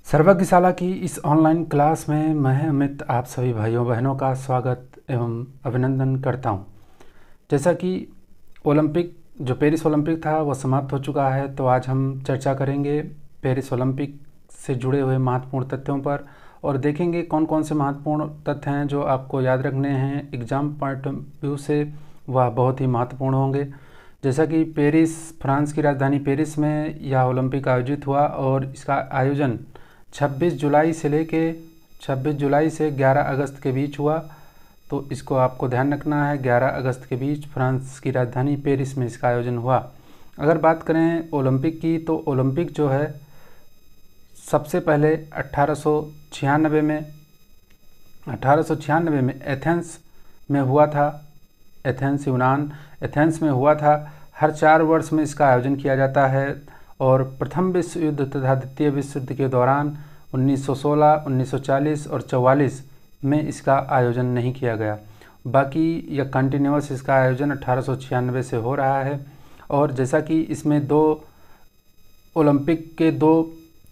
सर्वज्ञशाला की इस online class में मैं अमित आप सभी भाइयों बहनों का स्वागत एवं अभिनंदन करता हूं। जैसा कि ओलंपिक जो पेरिस ओलंपिक था वह समाप्त हो चुका है, तो आज हम चर्चा करेंगे पेरिस ओलंपिक से जुड़े हुए महत्वपूर्ण तथ्यों पर और देखेंगे कौन कौन से महत्वपूर्ण तथ्य हैं जो आपको याद रखने हैं एग्ज़ाम पॉइंट ऑफ व्यू से, वह बहुत ही महत्वपूर्ण होंगे। जैसा कि पेरिस, फ्रांस की राजधानी पेरिस में यह ओलंपिक आयोजित हुआ और इसका आयोजन 26 जुलाई से 11 अगस्त के बीच हुआ। तो इसको आपको ध्यान रखना है, 11 अगस्त के बीच फ्रांस की राजधानी पेरिस में इसका आयोजन हुआ। अगर बात करें ओलंपिक की, तो ओलंपिक जो है सबसे पहले 1896 में एथेंस में हुआ था। एथेंस में हुआ था। हर 4 वर्ष में इसका आयोजन किया जाता है और प्रथम विश्व युद्ध तथा द्वितीय विश्व युद्ध के दौरान 1916, 1940 और 44 में इसका आयोजन नहीं किया गया। बाकी यह कंटिन्यूअस इसका आयोजन 1896 से हो रहा है। और जैसा कि इसमें ओलंपिक के 2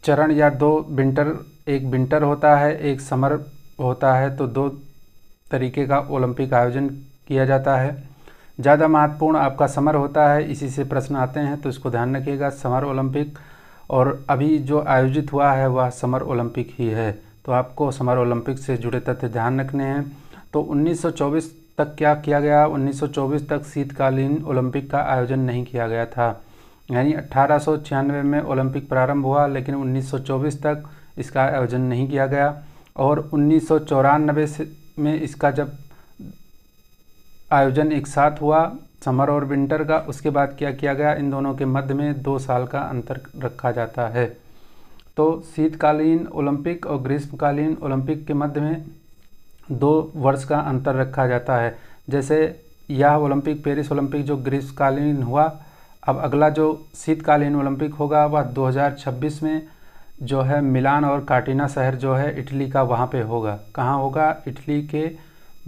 चरण या 2 विंटर, एक विंटर होता है, एक समर होता है, तो 2 तरीके का ओलंपिक आयोजन किया जाता है। ज़्यादा महत्वपूर्ण आपका समर होता है, इसी से प्रश्न आते हैं, तो इसको ध्यान रखिएगा, समर ओलंपिक। और अभी जो आयोजित हुआ है वह समर ओलंपिक ही है, तो आपको समर ओलंपिक से जुड़े तथ्य ध्यान रखने हैं। तो 1924 तक क्या किया गया? 1924 तक शीतकालीन ओलंपिक का आयोजन नहीं किया गया था, यानी 1896 में ओलंपिक प्रारंभ हुआ, लेकिन 1924 तक इसका आयोजन नहीं किया गया। और 1994 में इसका जब आयोजन एक साथ हुआ समर और विंटर का, उसके बाद क्या किया गया, इन दोनों के मध्य में 2 साल का अंतर रखा जाता है। तो शीतकालीन ओलंपिक और ग्रीष्मकालीन ओलंपिक के मध्य में 2 वर्ष का अंतर रखा जाता है। जैसे यह ओलंपिक, पेरिस ओलंपिक जो ग्रीष्मकालीन हुआ, अब अगला जो शीतकालीन ओलंपिक होगा वह 2026 में जो है मिलान और कार्टिना शहर जो है इटली का, वहाँ पे होगा। कहाँ होगा? इटली के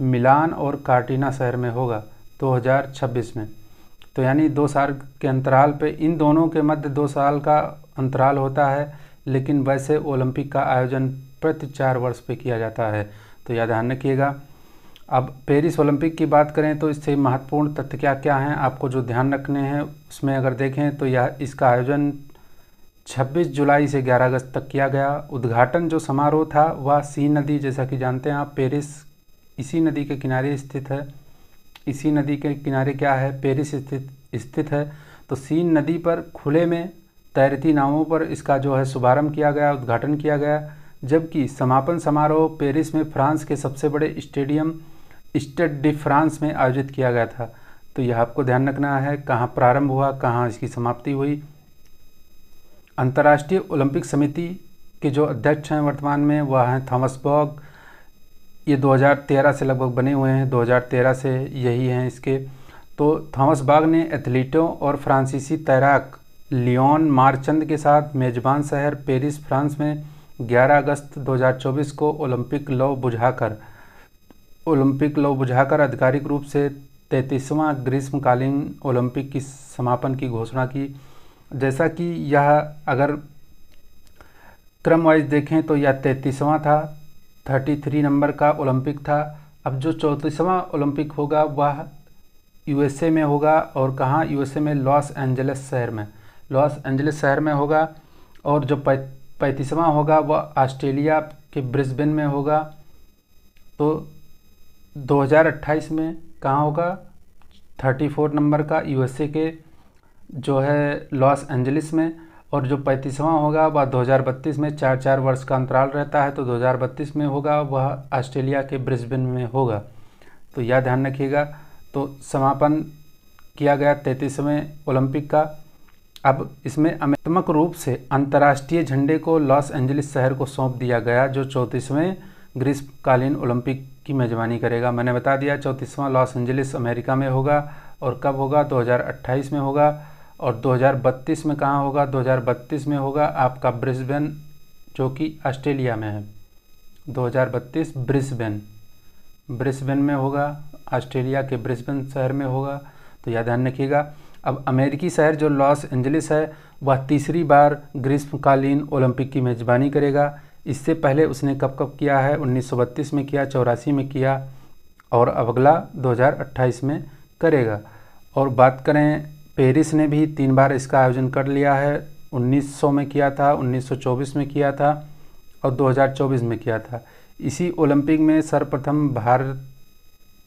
मिलान और कार्टिना शहर में होगा 2026 में। तो यानी 2 साल के अंतराल पे, इन दोनों के मध्य 2 साल का अंतराल होता है, लेकिन वैसे ओलंपिक का आयोजन प्रति 4 वर्ष पे किया जाता है, तो यह ध्यान रखिएगा। अब पेरिस ओलंपिक की बात करें तो इससे महत्वपूर्ण तथ्य क्या क्या हैं आपको जो ध्यान रखने हैं, उसमें अगर देखें तो यह इसका आयोजन 26 जुलाई से 11 अगस्त तक किया गया। उद्घाटन जो समारोह था वह सीन नदी, जैसा कि जानते हैं आप, पेरिस इसी नदी के किनारे स्थित है। इसी नदी के किनारे क्या है? पेरिस स्थित है। तो सीन नदी पर खुले में तैरती नावों पर इसका जो है शुभारंभ किया गया, उद्घाटन किया गया। जबकि समापन समारोह पेरिस में फ्रांस के सबसे बड़े स्टेडियम स्टेड डी फ्रांस में आयोजित किया गया था। तो यह आपको ध्यान रखना है, कहाँ प्रारंभ हुआ, कहाँ इसकी समाप्ति हुई। अंतर्राष्ट्रीय ओलंपिक समिति के जो अध्यक्ष हैं वर्तमान में वह हैं थॉमस बॉग। ये 2013 से लगभग बने हुए हैं, 2013 से यही हैं इसके। तो थॉमस बॉग ने एथलीटों और फ्रांसीसी तैराक लियोन मार्चंद के साथ मेजबान शहर पेरिस फ्रांस में 11 अगस्त 2024 को ओलंपिक लौ बुझाकर आधिकारिक रूप से 33वां ग्रीष्मकालीन ओलंपिक की समापन की घोषणा की। जैसा कि यह अगर क्रम वाइज देखें तो यह 33वां था, 33 नंबर का ओलंपिक था। अब जो 34वां ओलंपिक होगा वह यूएसए में होगा, और कहाँ? यूएसए में लॉस एंजलिस शहर में होगा। और जो 35वां होगा वह ऑस्ट्रेलिया के ब्रिस्बेन में होगा। तो 2028 में कहाँ होगा? 34 नंबर का यूएसए के जो है लॉस एंजलिस में। और जो 35वां होगा वह 2032 में, 4 वर्ष का अंतराल रहता है, तो 2032 में होगा, वह ऑस्ट्रेलिया के ब्रिस्बेन में होगा। तो यह ध्यान रखिएगा। तो समापन किया गया 33वें ओलंपिक का। अब इसमें अमेरिकात्मक रूप से अंतर्राष्ट्रीय झंडे को लॉस एंजलिस शहर को सौंप दिया गया, जो 34वें ग्रीष्मकालीन ओलंपिक की मेजबानी करेगा। मैंने बता दिया 34वां लॉस एंजलिस अमेरिका में होगा, और कब होगा? 2028 में होगा। और 2032 में कहाँ होगा? 2032 में होगा आपका ब्रिस्बेन, जो कि ऑस्ट्रेलिया में है। 2032 ब्रिस्बेन में होगा, ऑस्ट्रेलिया के ब्रिस्बेन शहर में होगा, तो याद ध्यान रखिएगा। अब अमेरिकी शहर जो लॉस एंजलिस है वह तीसरी बार ग्रीष्मकालीन ओलंपिक की मेज़बानी करेगा। इससे पहले उसने कब कब किया है, 1932 में किया, 84 में किया और अब अगला 2028 में करेगा। और बात करें, पेरिस ने भी 3 बार इसका आयोजन कर लिया है। 1900 में किया था, 1924 में किया था और 2024 में किया था। इसी ओलंपिक में सर्वप्रथम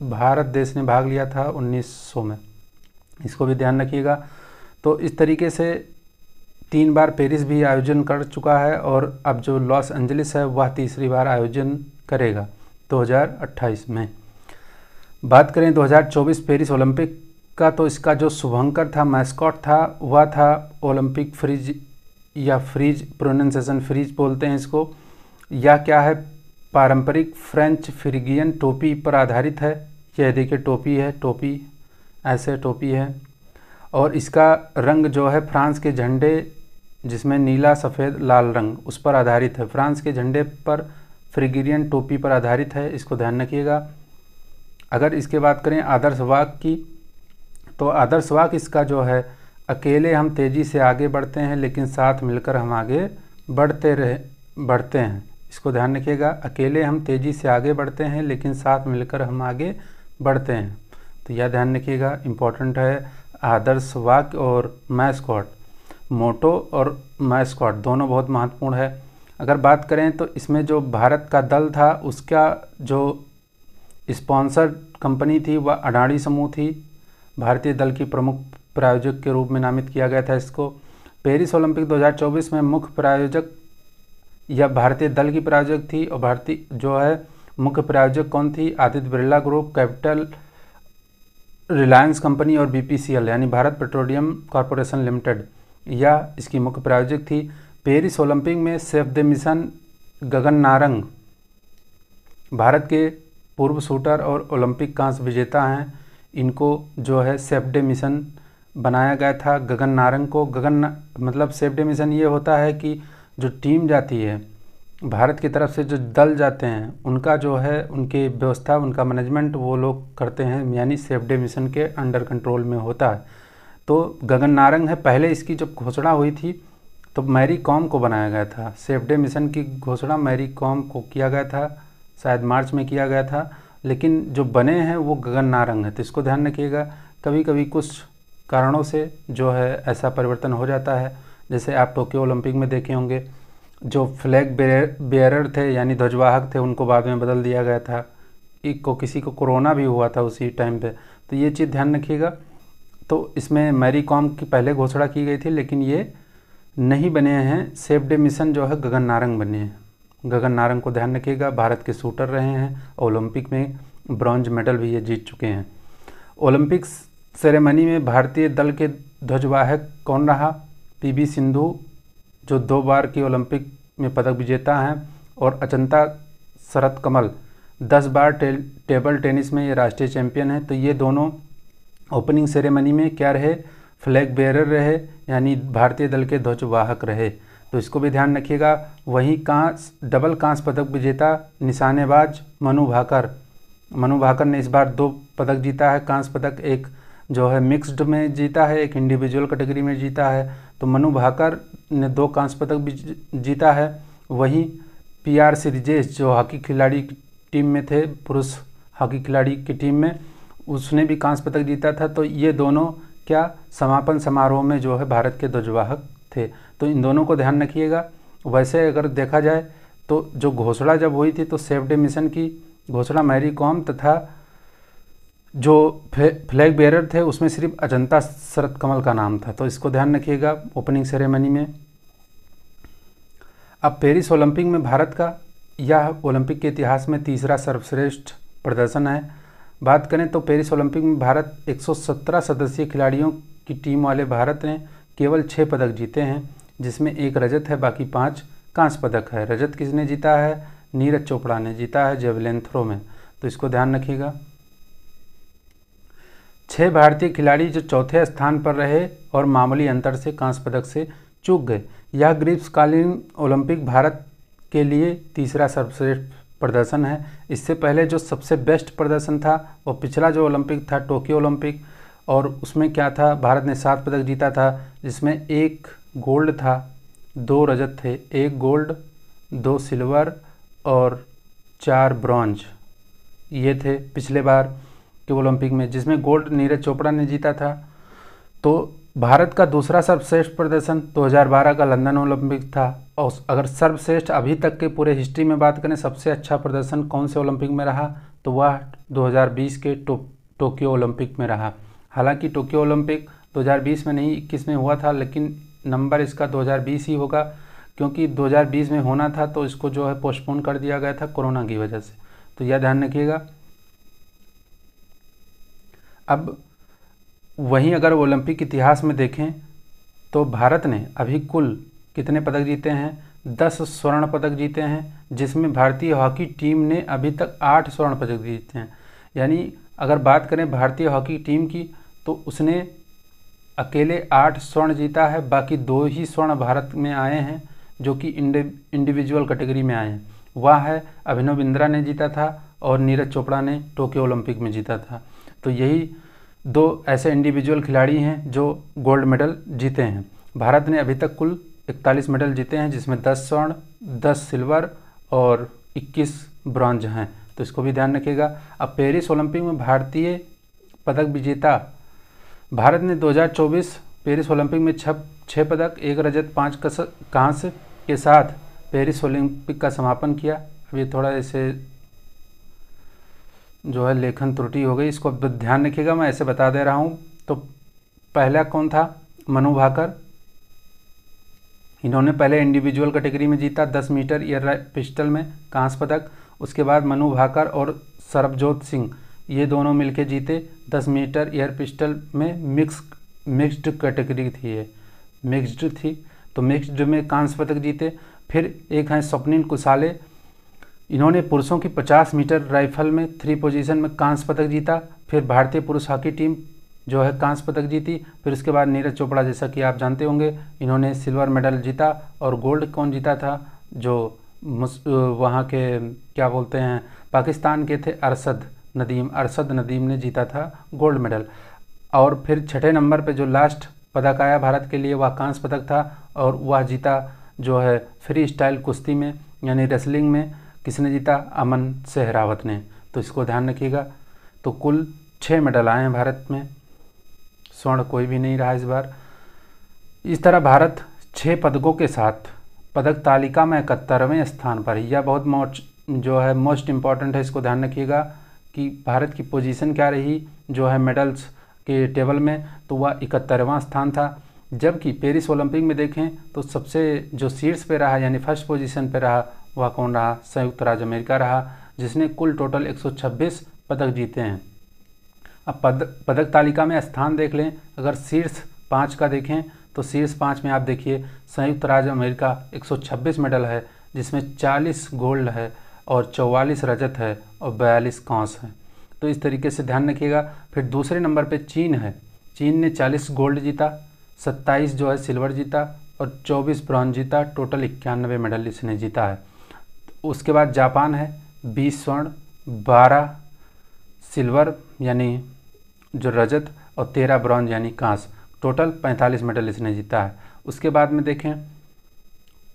भारत देश ने भाग लिया था 1900 में, इसको भी ध्यान रखिएगा। तो इस तरीके से 3 बार पेरिस भी आयोजन कर चुका है और अब जो लॉस एंजलिस है वह तीसरी बार आयोजन करेगा 2028 में। बात करें 2024 पेरिस ओलंपिक का, तो इसका जो शुभंकर था, मैस्कॉट था, वह था ओलंपिक फ्रिज या फ्रीज, प्रोनाउंसिएशन फ्रीज बोलते हैं इसको। यह क्या है, पारंपरिक फ्रेंच फ्रिगियन टोपी पर आधारित है। यह देखिए टोपी है, टोपी ऐसे टोपी है और इसका रंग जो है फ्रांस के झंडे, जिसमें नीला सफ़ेद लाल रंग, उस पर आधारित है। फ्रांस के झंडे पर फ्रिगियन टोपी पर आधारित है, इसको ध्यान रखिएगा। अगर इसके बात करें आदर्श वाक्य की, तो आदर्श वाक्य इसका जो है, अकेले हम तेज़ी से आगे बढ़ते हैं लेकिन साथ मिलकर हम आगे बढ़ते हैं। इसको ध्यान रखिएगा, अकेले हम तेज़ी से आगे बढ़ते हैं लेकिन साथ मिलकर हम आगे बढ़ते हैं। तो यह ध्यान रखिएगा, इम्पोर्टेंट है। आदर्श वाक्य और मैस्कॉट, मोटो और मैस्कॉट दोनों बहुत महत्वपूर्ण है। अगर बात करें तो इसमें जो भारत का दल था उसका जो स्पॉन्सर कंपनी थी वह अडानी समूह थी। भारतीय दल की प्रमुख प्रायोजक के रूप में नामित किया गया था इसको। पेरिस ओलंपिक 2024 में मुख्य प्रायोजक या भारतीय दल की प्रायोजक थी और भारतीय जो है मुख्य प्रायोजक कौन थी, Aditya Birla group, capital, Reliance company और बीपीसीएल यानी भारत पेट्रोलियम कॉरपोरेशन लिमिटेड, यह इसकी मुख्य प्रायोजक थी। पेरिस ओलंपिक में safe the mission Gagan Narang Bharat के पूर्व शूटर और ओलंपिक कांस्य विजेता हैं। इनको जो है सेफ द मिशन बनाया गया था गगन नारंग को। मतलब सेफ द मिशन ये होता है कि जो टीम जाती है भारत की तरफ से, जो दल जाते हैं, उनका जो है उनकी व्यवस्था, उनका मैनेजमेंट वो लोग करते हैं, यानी सेफ द मिशन के अंडर कंट्रोल में होता है। तो गगन नारंग है। पहले इसकी जब घोषणा हुई थी तो मैरी कॉम को बनाया गया था। सेफ डे मिशन की घोषणा मैरी कॉम को किया गया था, शायद मार्च में किया गया था, लेकिन जो बने हैं वो गगन नारंग है। तो इसको ध्यान रखिएगा, कभी कभी कुछ कारणों से जो है ऐसा परिवर्तन हो जाता है। जैसे आप टोक्यो ओलंपिक में देखे होंगे, जो फ्लैग बेयरर थे यानी ध्वजवाहक थे, उनको बाद में बदल दिया गया था। किसी को कोरोना भी हुआ था उसी टाइम पे, तो ये चीज़ ध्यान रखिएगा। तो इसमें मैरी कॉम की पहले घोषणा की गई थी, लेकिन ये नहीं बने हैं। सेफ डे मिशन जो है गगन नारंग बने हैं। गगन नारंग को ध्यान रखिएगा, भारत के शूटर रहे हैं, ओलंपिक में ब्रॉन्ज मेडल भी ये जीत चुके हैं। ओलंपिक सेरेमनी में भारतीय दल के ध्वजवाहक कौन रहा? पीवी सिंधु, जो 2 बार की ओलंपिक में पदक विजेता हैं, और अचंता शरतकमल 10 बार टेबल टेनिस में ये राष्ट्रीय चैंपियन है। तो ये दोनों ओपनिंग सेरेमनी में क्या रहे? फ्लैग बेयरर रहे, यानी भारतीय दल के ध्वजवाहक रहे। तो इसको भी ध्यान रखिएगा। वहीं डबल कांस्य पदक विजेता निशानेबाज मनु भाकर ने इस बार 2 पदक जीता है कांस्य पदक, एक जो है मिक्स्ड में जीता है, एक इंडिविजुअल कैटेगरी में जीता है। तो मनु भाकर ने 2 कांस्य पदक भी जीता है। वहीं PR श्रीजेश जो हॉकी खिलाड़ी की टीम में थे, पुरुष हॉकी खिलाड़ी की टीम में, उसने भी कांस्य पदक जीता था। तो ये दोनों क्या समापन समारोह में जो है भारत के ध्वजवाहक थे। तो इन दोनों को ध्यान रखिएगा। वैसे अगर देखा जाए तो जो घोषणा जब हुई थी तो सेफ डे मिशन की घोषणा मैरी कॉम तथा जो फ्लैग बेयरर थे उसमें सिर्फ अजंता शरतकमल का नाम था। तो इसको ध्यान रखिएगा ओपनिंग सेरेमनी में। अब पेरिस ओलंपिक में भारत का यह ओलंपिक के इतिहास में तीसरा सर्वश्रेष्ठ प्रदर्शन है। बात करें तो पेरिस ओलंपिक में भारत 117 सदस्यीय खिलाड़ियों की टीम वाले भारत ने केवल 6 पदक जीते हैं, जिसमें 1 रजत है, बाकी 5 कांस्य पदक है। रजत किसने जीता है? नीरज चोपड़ा ने जीता है जेवलिन थ्रो में। तो इसको ध्यान रखिएगा। 6 भारतीय खिलाड़ी जो चौथे स्थान पर रहे और मामूली अंतर से कांस्य पदक से चूक गए। यह ग्रीष्मकालीन ओलंपिक भारत के लिए तीसरा सर्वश्रेष्ठ प्रदर्शन है। इससे पहले जो सबसे बेस्ट प्रदर्शन था वो पिछला जो ओलंपिक था टोक्यो ओलंपिक, और उसमें क्या था, भारत ने 7 पदक जीता था, जिसमें 1 गोल्ड था, 2 रजत थे, 1 गोल्ड, 2 सिल्वर और 4 ब्रॉन्ज। ये थे पिछले बार के ओलंपिक में, जिसमें गोल्ड नीरज चोपड़ा ने जीता था। तो भारत का दूसरा सर्वश्रेष्ठ प्रदर्शन 2012 का लंदन ओलंपिक था। और अगर सर्वश्रेष्ठ अभी तक के पूरे हिस्ट्री में बात करें, सबसे अच्छा प्रदर्शन कौन से ओलंपिक में रहा, तो वह 2020 के टोक्यो ओलंपिक में रहा। हालांकि टोक्यो ओलंपिक 2020 में नहीं 21 में हुआ था, लेकिन नंबर इसका 2020 ही होगा, क्योंकि 2020 में होना था तो इसको जो है पोस्टपोन कर दिया गया था कोरोना की वजह से। तो यह ध्यान रखिएगा। अब वहीं अगर ओलंपिक इतिहास में देखें तो भारत ने अभी कुल कितने पदक जीते हैं, 10 स्वर्ण पदक जीते हैं, जिसमें भारतीय हॉकी टीम ने अभी तक 8 स्वर्ण पदक जीते हैं। यानी अगर बात करें भारतीय हॉकी टीम की तो उसने अकेले 8 स्वर्ण जीता है, बाकी 2 ही स्वर्ण भारत में आए हैं जो कि इंडिविजुअल कैटेगरी में आए हैं। वह है अभिनव बिंद्रा ने जीता था और नीरज चोपड़ा ने टोक्यो ओलंपिक में जीता था। तो यही 2 ऐसे इंडिविजुअल खिलाड़ी हैं जो गोल्ड मेडल जीते हैं। भारत ने अभी तक कुल 41 मेडल जीते हैं, जिसमें 10 स्वर्ण, 10 सिल्वर और 21 ब्रॉन्ज हैं। तो इसको भी ध्यान रखिएगा। अब पेरिस ओलंपिक में भारतीय पदक विजेता, भारत ने 2024 पेरिस ओलंपिक में 6 पदक, 1 रजत, 5 कांस्य के साथ पेरिस ओलंपिक का समापन किया। अब ये थोड़ा ऐसे जो है लेखन त्रुटि हो गई, इसको अब ध्यान रखिएगा, मैं ऐसे बता दे रहा हूँ। तो पहला कौन था, मनु भाकर। इन्होंने पहले इंडिविजुअल कैटेगरी में जीता, 10 मीटर एयर पिस्टल में कांस्य पदक। उसके बाद मनु भाकर और सरबजोत सिंह ये दोनों मिलके जीते 10 मीटर एयर पिस्टल में। मिक्स्ड कैटेगरी थी, ये मिक्स्ड थी, तो मिक्स्ड में कांस्य पदक जीते। फिर एक हैं स्वप्निल कुसाले, इन्होंने पुरुषों की 50 मीटर राइफल में 3 पोजीशन में कांस्य पदक जीता। फिर भारतीय पुरुष हॉकी टीम जो है कांस्य पदक जीती। फिर उसके बाद नीरज चोपड़ा, जैसा कि आप जानते होंगे, इन्होंने सिल्वर मेडल जीता। और गोल्ड कौन जीता था, जो वहाँ के क्या बोलते हैं, पाकिस्तान के थे अरशद नदीम ने जीता था गोल्ड मेडल। और फिर 6ठे नंबर पे जो लास्ट पदक आया भारत के लिए, वह कांस्य पदक था और वह जीता जो है फ्री स्टाइल कुश्ती में, यानी रेसलिंग में। किसने जीता, अमन सेहरावत ने। तो इसको ध्यान रखिएगा। तो कुल 6 मेडल आए हैं भारत में, स्वर्ण कोई भी नहीं रहा इस बार। इस तरह भारत 6 पदकों के साथ पदक तालिका में 71वें स्थान पर। यह बहुत मोस्ट इम्पॉर्टेंट है, इसको ध्यान रखिएगा कि भारत की पोजीशन क्या रही जो है मेडल्स के टेबल में, तो वह 71वां स्थान था। जबकि पेरिस ओलंपिक में देखें तो सबसे जो शीर्ष पे रहा, यानी फर्स्ट पोजीशन पे रहा, वह कौन रहा, संयुक्त राज्य अमेरिका रहा, जिसने कुल टोटल 126 पदक जीते हैं। अब पदक तालिका में स्थान देख लें, अगर शीर्ष 5 का देखें तो शीर्ष 5 में आप देखिए संयुक्त राज्य अमेरिका 126 मेडल है, जिसमें 40 गोल्ड है और 44 रजत है और 42 कांस्य है। तो इस तरीके से ध्यान रखिएगा। फिर दूसरे नंबर पे चीन है, चीन ने 40 गोल्ड जीता, 27 जो है सिल्वर जीता और 24 ब्रॉन्ज जीता। टोटल 91 मेडल इसने जीता है। उसके बाद जापान है, 20 स्वर्ण, 12 सिल्वर यानी जो रजत और 13 ब्रॉन्ज यानी कांस्य। टोटल 45 मेडल इसने जीता है। उसके बाद में देखें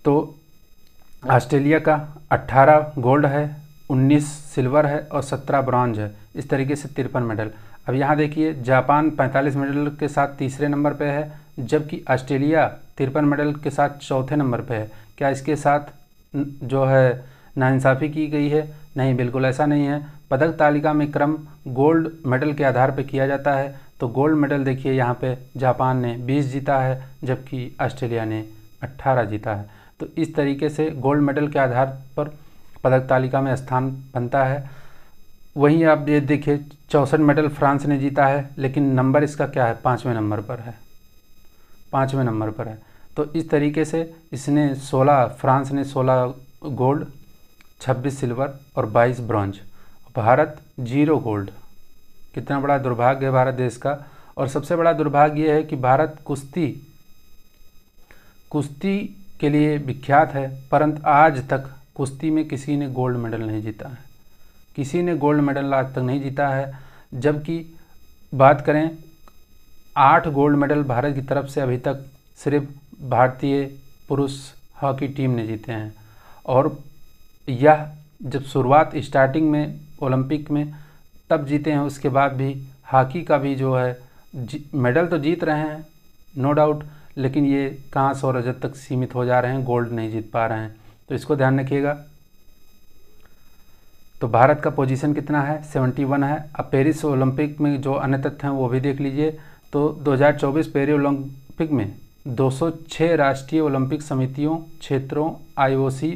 तो ऑस्ट्रेलिया का 18 गोल्ड है, 19 सिल्वर है और 17 ब्रॉन्ज है। इस तरीके से 53 मेडल। अब यहाँ देखिए जापान 45 मेडल के साथ तीसरे नंबर पे है, जबकि ऑस्ट्रेलिया 53 मेडल के साथ चौथे नंबर पे है। क्या इसके साथ जो है नाइंसाफ़ी की गई है? नहीं, बिल्कुल ऐसा नहीं है। पदक तालिका में क्रम गोल्ड मेडल के आधार पर किया जाता है। तो गोल्ड मेडल देखिए यहाँ पे जापान ने 20 जीता है, जबकि ऑस्ट्रेलिया ने 18 जीता है। तो इस तरीके से गोल्ड मेडल के आधार पर पदक तालिका में स्थान बनता है। वहीं आप ये देखिए 64 मेडल फ्रांस ने जीता है, लेकिन नंबर इसका क्या है, 5वें नंबर पर है, 5वें नंबर पर है। तो इस तरीके से इसने फ्रांस ने 16 गोल्ड, 26 सिल्वर और 22 ब्रॉन्ज। भारत 0 गोल्ड। कितना बड़ा दुर्भाग्य है भारत देश का। और सबसे बड़ा दुर्भाग्य ये है कि भारत कुश्ती के लिए विख्यात है, परंतु आज तक कुश्ती में किसी ने गोल्ड मेडल नहीं जीता है। किसी ने गोल्ड मेडल आज तक नहीं जीता है। जबकि बात करें 8 गोल्ड मेडल भारत की तरफ से अभी तक सिर्फ भारतीय पुरुष हॉकी टीम ने जीते हैं। और यह जब शुरुआत स्टार्टिंग में ओलंपिक में तब जीते हैं, उसके बाद भी हॉकी का भी जो है मेडल तो जीत रहे हैं नो डाउट, लेकिन ये कांस्य और रजत तक सीमित हो जा रहे हैं, गोल्ड नहीं जीत पा रहे हैं। तो इसको ध्यान रखिएगा। तो भारत का पोजीशन कितना है, 71 है। अब पेरिस ओलंपिक में जो अन्य तथ्य हैं वो भी देख लीजिए। तो 2024 पेरिस ओलंपिक में 206 राष्ट्रीय ओलंपिक समितियों, क्षेत्रों, IOC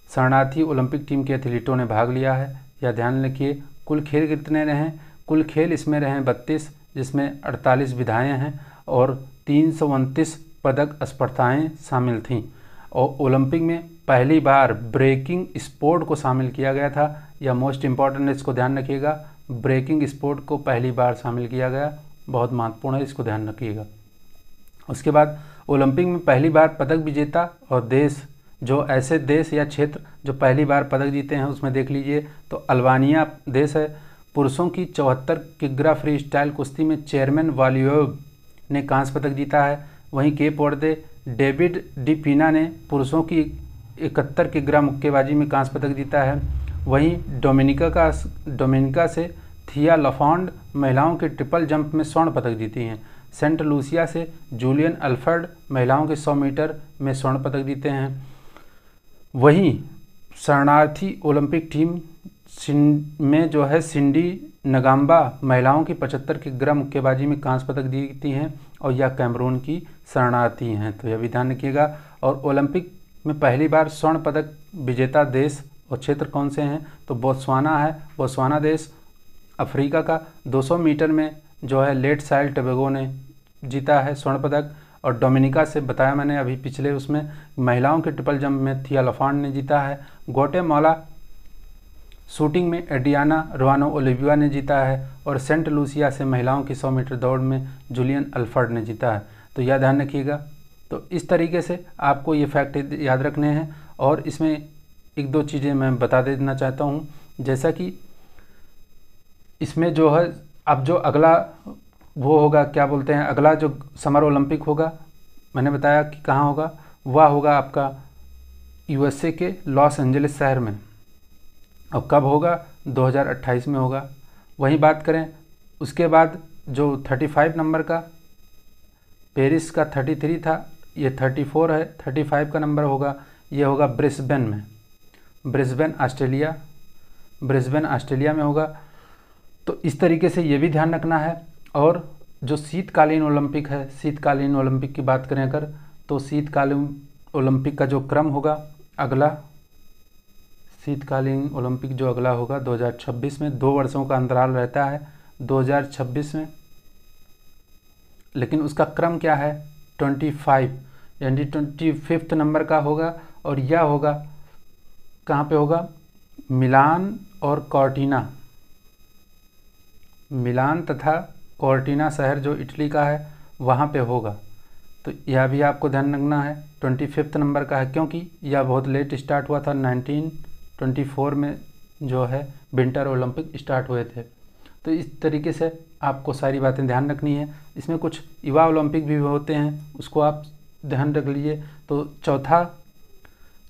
शरणार्थी ओलंपिक टीम के एथलीटों ने भाग लिया है। यह ध्यान रखिए। कुल खेल कितने रहे, कुल खेल इसमें रहे 32, जिसमें 48 विधाएँ हैं और 329 पदक स्पर्धाएँ शामिल थीं। और ओलंपिक में पहली बार ब्रेकिंग स्पोर्ट को शामिल किया गया था। यह मोस्ट इम्पॉर्टेंट है, इसको ध्यान रखिएगा। ब्रेकिंग स्पोर्ट को पहली बार शामिल किया गया, बहुत महत्वपूर्ण है, इसको ध्यान रखिएगा। उसके बाद ओलंपिक में पहली बार पदक विजेता और देश, जो ऐसे देश या क्षेत्र जो पहली बार पदक जीते हैं उसमें देख लीजिए तो अल्बानिया देश है। पुरुषों की 74 किग्रा फ्री स्टाइल कुश्ती में चेयरमैन वालियोव ने कांस्य पदक जीता है। वहीं केप वर्दे डेविड डी पीना ने पुरुषों की 71 किग्रा मुक्केबाजी में कांस्य पदक जीता है। वहीं डोमिनिका से थिया लफॉन्ड महिलाओं के ट्रिपल जंप में स्वर्ण पदक जीती हैं। सेंट लूसिया से जूलियन अल्फर्ड महिलाओं के 100 मीटर में स्वर्ण पदक जीते हैं। वहीं शरणार्थी ओलंपिक टीम में जो है सिंडी नगाम्बा महिलाओं की 75 किग्रा मुक्केबाजी में कांस्य पदक जीती हैं और यह कैमरून की शरणार्थी हैं। तो यह भी ध्यान रखिएगा। और ओलंपिक में पहली बार स्वर्ण पदक विजेता देश और क्षेत्र कौन से हैं, तो बोत्सवाना है। बोत्सवाना देश अफ्रीका का 200 मीटर में जो है लेट साइल टबेगो ने जीता है स्वर्ण पदक। और डोमिनिका से बताया मैंने अभी पिछले उसमें महिलाओं के ट्रिपल जंप में थिया लफॉन्ड ने जीता है। ग्वाटेमाला शूटिंग में एडियाना रुआनो ओलिविया ने जीता है। और सेंट लूसिया से महिलाओं की 100 मीटर दौड़ में जूलियन अल्फर्ड ने जीता है। तो यह ध्यान रखिएगा। तो इस तरीके से आपको ये फैक्ट याद रखने हैं। और इसमें एक दो चीज़ें मैं बता देना चाहता हूँ, जैसा कि इसमें जो है अब जो अगला वो होगा, क्या बोलते हैं, अगला जो समर ओलंपिक होगा, मैंने बताया कि कहाँ होगा, वह होगा आपका USA के लॉस एंजलिस शहर में। और कब होगा, 2028 में होगा। वहीं बात करें उसके बाद जो 35 नंबर का, पेरिस का 33 था, ये 34 है, 35 का नंबर होगा, ये होगा ब्रिस्बेन में, ब्रिस्बेन ऑस्ट्रेलिया में होगा। तो इस तरीके से ये भी ध्यान रखना है। और जो शीतकालीन ओलंपिक है, शीतकालीन ओलंपिक की बात करें अगर, तो शीतकालीन ओलंपिक का जो क्रम होगा अगला, शीतकालीन ओलंपिक जो अगला होगा 2026 में, 2 वर्षों का अंतराल रहता है 2026 में, लेकिन उसका क्रम क्या है 25 यानी 25 नंबर का होगा। और यह होगा कहाँ पे होगा, मिलान और कॉर्टिना, मिलान तथा कॉर्टिना शहर जो इटली का है वहाँ पे होगा। तो यह भी आपको ध्यान रखना है। 25 नंबर का है क्योंकि यह बहुत लेट स्टार्ट हुआ था, 1924 में जो है विंटर ओलंपिक स्टार्ट हुए थे। तो इस तरीके से आपको सारी बातें ध्यान रखनी है। इसमें कुछ युवा ओलंपिक भी होते हैं, उसको आप ध्यान रख लीजिए। तो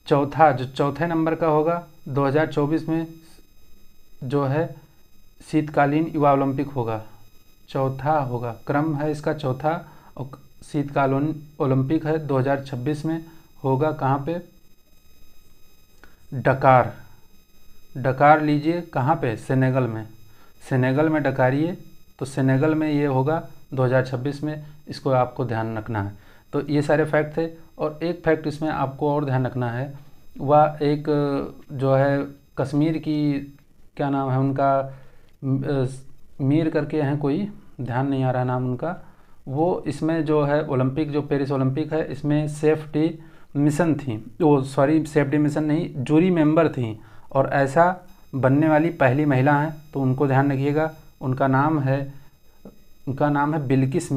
चौथे नंबर का होगा 2024 में जो है शीतकालीन युवा ओलंपिक होगा, चौथा होगा, क्रम है इसका चौथा। और शीतकालीन ओलंपिक है 2026 में होगा कहाँ पे, डकार लीजिए, कहाँ पे, सेनेगल में डकारिए। तो सेनेगल में ये होगा 2026 में, इसको आपको ध्यान रखना है। तो ये सारे फैक्ट थे। और एक फैक्ट इसमें आपको और ध्यान रखना है, वह एक जो है कश्मीर की, क्या नाम है उनका, मीर करके हैं कोई, ध्यान नहीं आ रहा नाम उनका, वो इसमें जो है ओलंपिक, जो पेरिस ओलंपिक है, इसमें सेफ्टी मिशन थी, सेफ्टी मिशन नहीं, जूरी मेंबर थी और ऐसा बनने वाली पहली महिला हैं। तो उनको ध्यान रखिएगा। उनका नाम है बिल्किस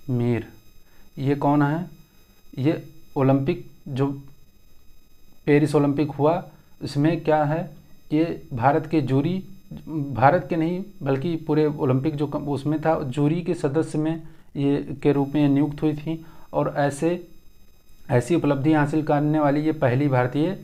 मीर। ये कौन है, ये ओलंपिक जो पेरिस ओलंपिक हुआ इसमें क्या है, ये भारत के जूरी भारत के नहीं बल्कि पूरे ओलंपिक जो उसमें था, जूरी के सदस्य में ये के रूप में नियुक्त हुई थी, और ऐसी उपलब्धि हासिल करने वाली ये पहली भारतीय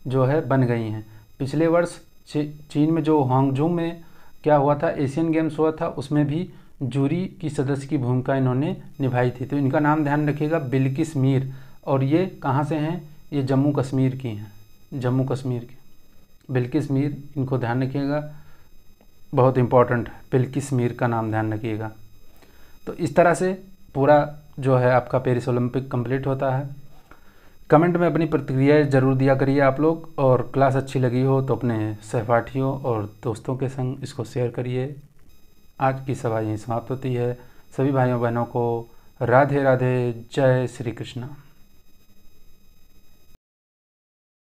जो है बन गई हैं। पिछले वर्ष चीन में जो हांगझू में क्या हुआ था, एशियन गेम्स हुआ था, उसमें भी जूरी की सदस्य की भूमिका इन्होंने निभाई थी। तो इनका नाम ध्यान रखिएगा, बिल्किस मीर, और ये कहाँ से हैं, ये जम्मू कश्मीर की हैं, जम्मू कश्मीर की बिल्किस मीर, इनको ध्यान रखिएगा, बहुत इम्पोर्टेंट है, बिल्किस मीर का नाम ध्यान रखिएगा। तो इस तरह से पूरा जो है आपका पेरिस ओलंपिक कंप्लीट होता है। कमेंट में अपनी प्रतिक्रियाएं ज़रूर दिया करिए आप लोग, और क्लास अच्छी लगी हो तो अपने सहपाठियों और दोस्तों के संग इसको शेयर करिए। आज की सभा यहीं समाप्त होती है। सभी भाइयों बहनों को राधे राधे, जय श्री कृष्ण।